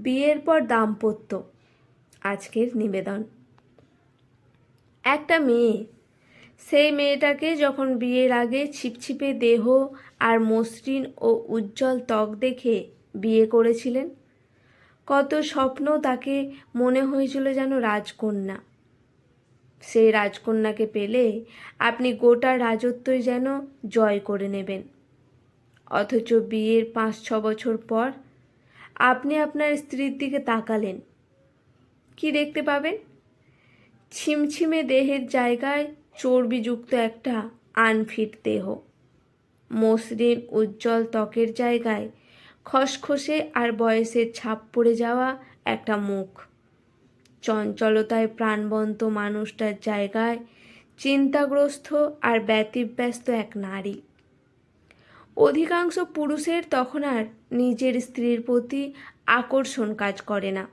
বিয়ের পর দাম্পত্য আজকের নিবেদন। একটা মেয়ে, সেই মেয়েটাকে যখন বিয়ের আগে ছিপছিপে দেহ আর মসৃণ ও উজ্জ্বল ত্বক দেখে বিয়ে করেছিলেন, কত স্বপ্ন তাকে মনে হয়েছিল যেন রাজকন্যা। সেই রাজকন্যাকে পেলে আপনি গোটা রাজত্বই যেন জয় করে নেবেন। অথচ বিয়ের 5-6 বছর পর আপনি আপনার স্ত্রীর দিকে তাকালেন, কি দেখতে পাবেন? ছিমছিমে দেহের জায়গায় চর্বিযুক্ত একটা আনফিট দেহ, মসৃণ উজ্জ্বল ত্বকের জায়গায় খসখসে আর বয়সের ছাপ পড়ে যাওয়া একটা মুখ, চঞ্চলতায় প্রাণবন্ত মানুষটার জায়গায় চিন্তাগ্রস্ত আর ব্যতিব্যস্ত এক নারী। অধিকাংশ পুরুষের তখন আর নিজের স্ত্রীর প্রতি আকর্ষণ কাজ করে না।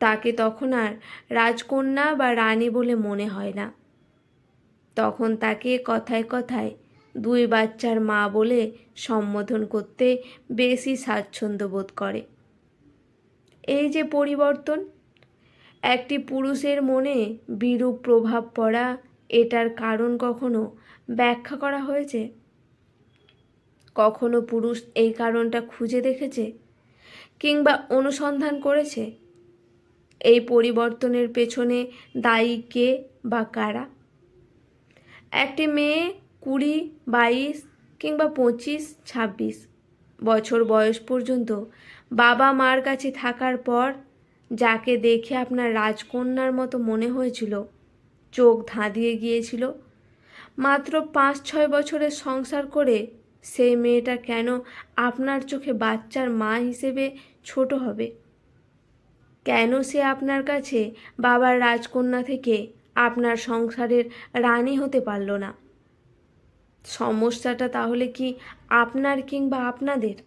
তাকে তখন আর রাজকন্যা বা রানী বলে মনে হয় না। তখন তাকে কথায় কথায় 2 বাচ্চার মা বলে সম্বোধন করতে বেশি স্বাচ্ছন্দ্য বোধ করে। এই যে পরিবর্তন, একটি পুরুষের মনে বিরূপ প্রভাব পড়া, এটার কারণ কখনো ব্যাখ্যা করা হয়েছে? কখনো পুরুষ এই কারণটা খুঁজে দেখেছে কিংবা অনুসন্ধান করেছে? এই পরিবর্তনের পেছনে দায়ী কে বা কারা? একটি মেয়ে 20, 22 কিংবা 25, 26 বছর বয়স পর্যন্ত বাবা মার কাছে থাকার পর যাকে দেখে আপনার রাজকন্যার মতো মনে হয়েছিল, চোখ ধাঁধিয়ে গিয়েছিল, মাত্র 5-6 বছরের সংসার করে সেই মেয়েটা কেন আপনার চোখে বাচ্চার মা হিসেবে ছোট হবে? কেন সে আপনার কাছে বাবার রাজকন্যা থেকে আপনার সংসারের রানী হতে পারল না? সমস্যাটা তাহলে কি আপনার কিংবা আপনাদের?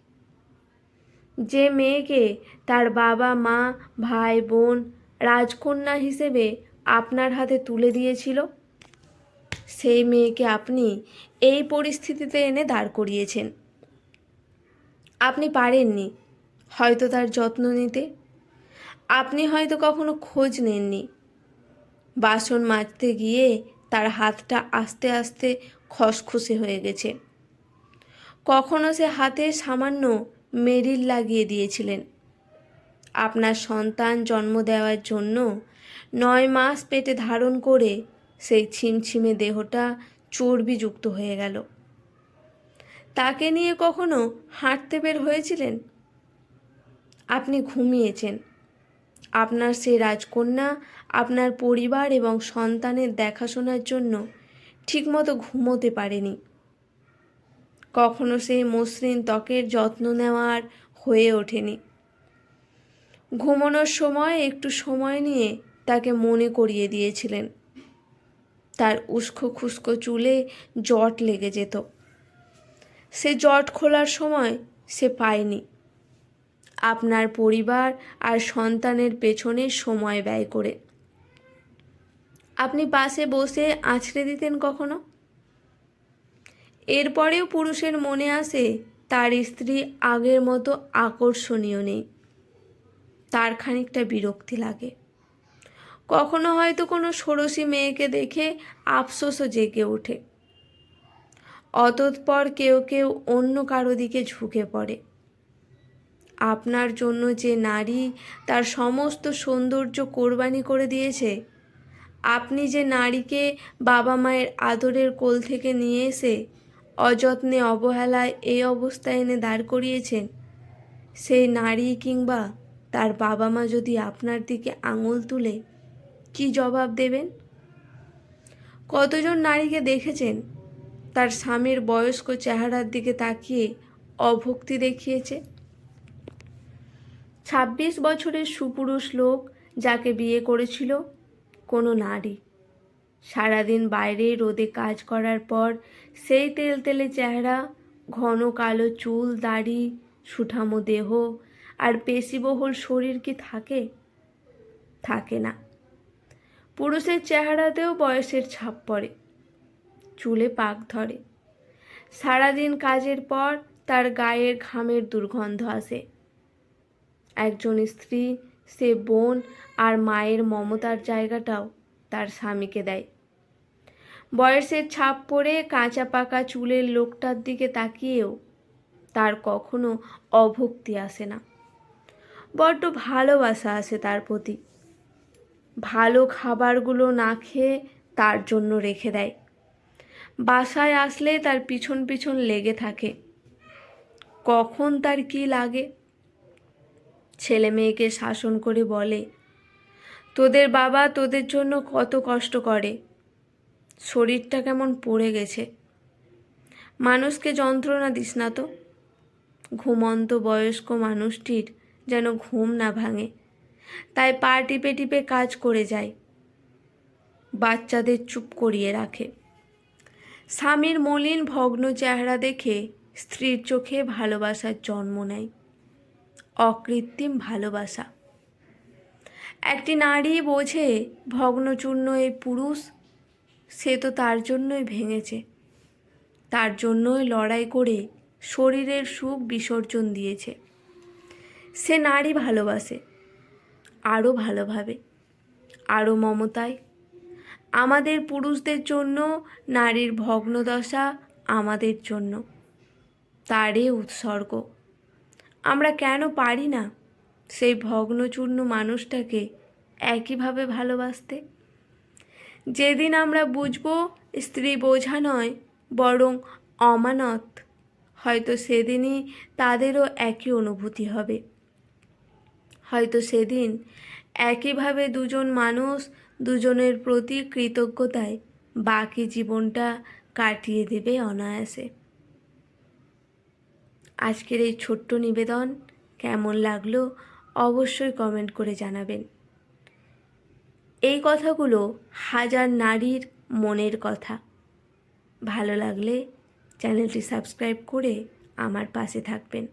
যে মেয়েকে তার বাবা মা ভাই বোন রাজকন্যা হিসেবে আপনার হাতে তুলে দিয়েছিল, সেই মেয়েকে আপনি এই পরিস্থিতিতে এনে দাঁড় করিয়েছেন। আপনি পারেননি হয়তো তার যত্ন নিতে, আপনি হয়তো কখনো খোঁজ নেননি। বাসন মাজতে গিয়ে তার হাতটা আস্তে আস্তে খসখসে হয়ে গেছে। কখনো সে হাতে সামান্য মেরিল লাগিয়ে দিয়েছিলেন। আপনার সন্তান জন্ম দেওয়ার জন্য 9 মাস পেটে ধারণ করে সেই ছিমছিমে দেহটা চর্বিযুক্ত হয়ে গেল। তাকে নিয়ে কখনো হাঁটতে বের হয়েছিলেন? আপনি ঘুমিয়েছেন। আপনার সেই রাজকন্যা আপনার পরিবার এবং সন্তানের দেখাশোনার জন্য ঠিকমতো ঘুমোতে পারেনি। কখনো সেই মসৃণ ত্বকের যত্ন নেওয়ার হয়ে ওঠেনি। ঘুমানোর সময় একটু সময় নিয়ে তাকে মনে করিয়ে দিয়েছিলেন। তার উস্কো খুস্কো চুলে জট লেগে যেত। সে জট খোলার সময় সে পায়নি। আপনার পরিবার আর সন্তানের পেছনে সময় ব্যয় করে আপনি পাশে বসে আঁচড়ে দিতেন কখনো? এরপরেও পুরুষের মনে আসে তার স্ত্রী আগের মতো আকর্ষণীয় নেই। তার খানিকটা বিরক্তি লাগে। কখনো হয়তো কোনো ষোড়শী মেয়েকে দেখে আফসোসও জেগে ওঠে। অতঃপর কেউ কেউ অন্য কারো দিকে ঝুঁকে পড়ে। আপনার জন্য যে নারী তার সমস্ত সৌন্দর্য কোরবানি করে দিয়েছে, আপনি যে নারীকে বাবা মায়ের আদরের কোল থেকে নিয়ে এসে অযত্নে অবহেলায় এই অবস্থায় এনে দাঁড় করিয়েছেন, সেই নারী কিংবা তার বাবা মা যদি আপনার দিকে আঙুল তুলে কি জবাব দেবেন? কতজন নারীকে দেখেছেন তার স্বামীর বয়স্ক চেহারার দিকে তাকিয়ে অভক্তি দেখিয়েছে? 26 বছরের সুপুরুষ লোক যাকে বিয়ে করেছিল কোনো নারী, সারাদিন বাইরে রোদে কাজ করার পর সেই তেলতেলে চেহারা, ঘন কালো চুল দাড়ি, সুঠামো দেহ আর পেশিবহুল শরীর কি থাকে? থাকে না। পুরুষের চেহারাতেও বয়সের ছাপ পড়ে, চুলে পাক ধরে। সারাদিন কাজের পর তার গায়ের ঘামের দুর্গন্ধ আসে। একজন স্ত্রী সে বোন আর মায়ের মমতার জায়গাটাও তার স্বামীকে দেয়। বয়সের ছাপ পড়ে কাঁচা পাকা চুলের লোকটার দিকে তাকিয়েও তার কখনো অভক্তি আসে না, বড্ড ভালোবাসা আসে তার প্রতি। ভালো খাবারগুলো না খেয়ে তার জন্য রেখে দেয়, বাসায় আসলে তার পিছন পিছন লেগে থাকে, কখন তার কি লাগে। ছেলে মেয়েকে শাসন করে বলে, তোদের বাবা তোদের জন্য কত কষ্ট করে, শরীরটা কেমন পড়ে গেছে, মানুষকে যন্ত্রণা দিস না তো। ঘুমন্ত বয়স্ক মানুষটির যেন ঘুম না ভাঙে, তাই পা টিপে টিপে কাজ করে যায়, বাচ্চাদের চুপ করিয়ে রাখে। স্বামীর মলিন ভগ্ন চেহারা দেখে স্ত্রীর চোখে ভালোবাসার জন্ম নেয়, অকৃত্রিম ভালোবাসা। একটি নারী বোঝে ভগ্নচূর্ণ এই পুরুষ, সে তো তার জন্যই ভেঙেছে, তার জন্যই লড়াই করে শরীরের সুখ বিসর্জন দিয়েছে। সে নারী ভালোবাসে, আরও ভালোভাবে, আরও মমতায়। আমাদের পুরুষদের জন্য নারীর ভগ্নদশা আমাদের জন্য, তারই উৎসর্গ। আমরা কেন পারি না সেই ভগ্নচূর্ণ মানুষটাকে একইভাবে ভালোবাসতে? যেদিন আমরা বুঝব স্ত্রী বোঝা নয় বরং অমানত, হয়তো সেদিনই তাদেরও একই অনুভূতি হবে। হয়তো সেদিন একইভাবে দুজন মানুষ দুজনের প্রতি কৃতজ্ঞতায় বাকি জীবনটা কাটিয়ে দেবে অনায়াসে। আজকের এই ছোট্ট নিবেদন কেমন লাগলো অবশ্যই কমেন্ট করে জানাবেন। এই কথাগুলো হাজার নারীর মনের কথা। ভালো লাগলে চ্যানেলটি সাবস্ক্রাইব করে আমার পাশে থাকবেন।